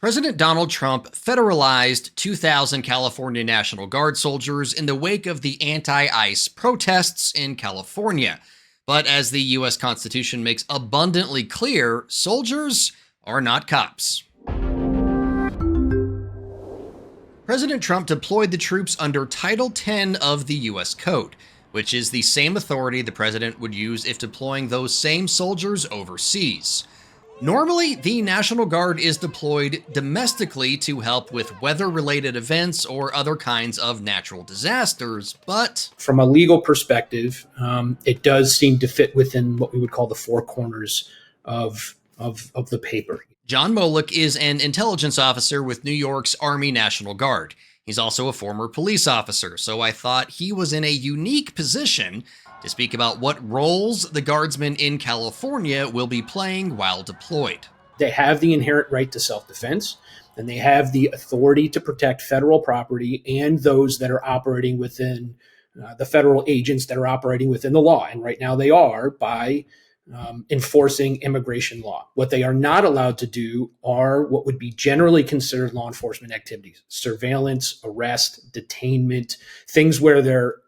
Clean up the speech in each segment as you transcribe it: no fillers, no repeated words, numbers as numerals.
President Donald Trump federalized 2,000 California National Guard soldiers in the wake of the anti-ICE protests in California. But as the U.S. Constitution makes abundantly clear, soldiers are not cops. President Trump deployed the troops under Title 10 of the U.S. Code, which is the same authority the president would use if deploying those same soldiers overseas. Normally, the National Guard is deployed domestically to help with weather-related events or other kinds of natural disasters, but from a legal perspective, it does seem to fit within what we would call the four corners of the paper. John Molik is an intelligence officer with New York's Army National Guard. He's also a former police officer, so I thought he was in a unique position to speak about what roles the guardsmen in California will be playing while deployed. They have the inherent right to self-defense, and they have the authority to protect federal property and those that are operating within the federal agents that are operating within the law. And right now they are by enforcing immigration law. What they are not allowed to do are what would be generally considered law enforcement activities: surveillance, arrest, detainment, things where they're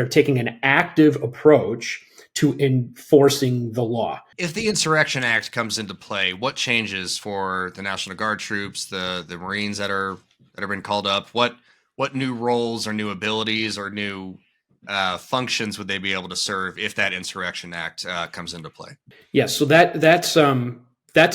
taking an active approach to enforcing the law. If the Insurrection Act comes into play, what changes for the National Guard troops, the Marines that have been called up? What new roles or new abilities or new functions would they be able to serve if that Insurrection Act comes into play? Yes, so that's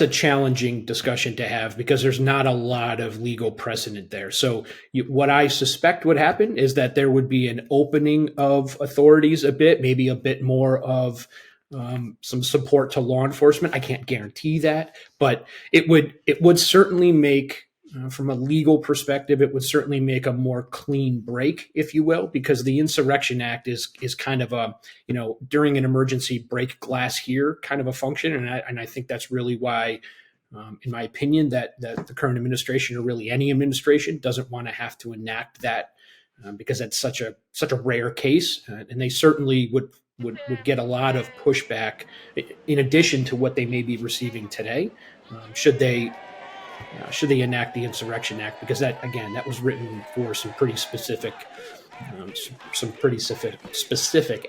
a challenging discussion to have because there's not a lot of legal precedent there. So what I suspect would happen is that there would be an opening of authorities a bit, maybe a bit more of some support to law enforcement. I can't guarantee that, but it would certainly make, from a legal perspective, it would certainly make a more clean break, if you will, because the Insurrection Act is kind of a, during an emergency, break glass here kind of a function. And I think that's really why, in my opinion, that the current administration, or really any administration, doesn't want to have to enact that because that's such a rare case. And they certainly would get a lot of pushback in addition to what they may be receiving today, should they enact the Insurrection Act, because that was written for some pretty specific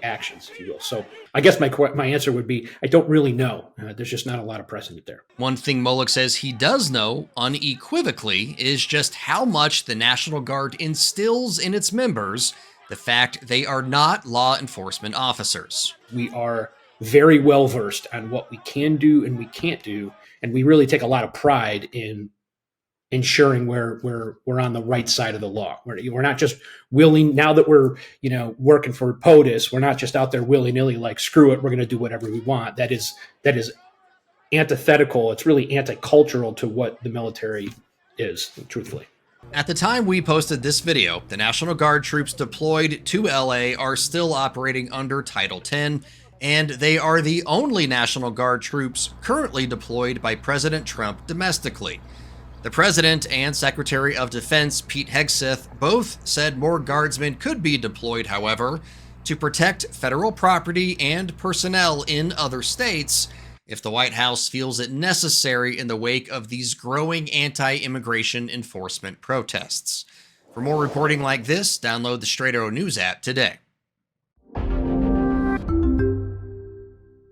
actions, if you will. So I guess my answer would be, I don't really know. There's just not a lot of precedent there. One thing Molik says he does know unequivocally is just how much the National Guard instills in its members the fact they are not law enforcement officers. We are very well versed on what we can do and we can't do. And we really take a lot of pride in ensuring we're on the right side of the law. We're not just willing, now that we're working for POTUS, we're not just out there willy-nilly like, screw it, we're going to do whatever we want. That is antithetical. It's really anti-cultural to what the military is, truthfully. At the time we posted this video, the National Guard troops deployed to LA are still operating under Title 10, and they are the only National Guard troops currently deployed by President Trump domestically. The President and Secretary of Defense Pete Hegseth both said more guardsmen could be deployed, however, to protect federal property and personnel in other states if the White House feels it necessary in the wake of these growing anti-immigration enforcement protests. For more reporting like this, download the Straight Arrow News app today.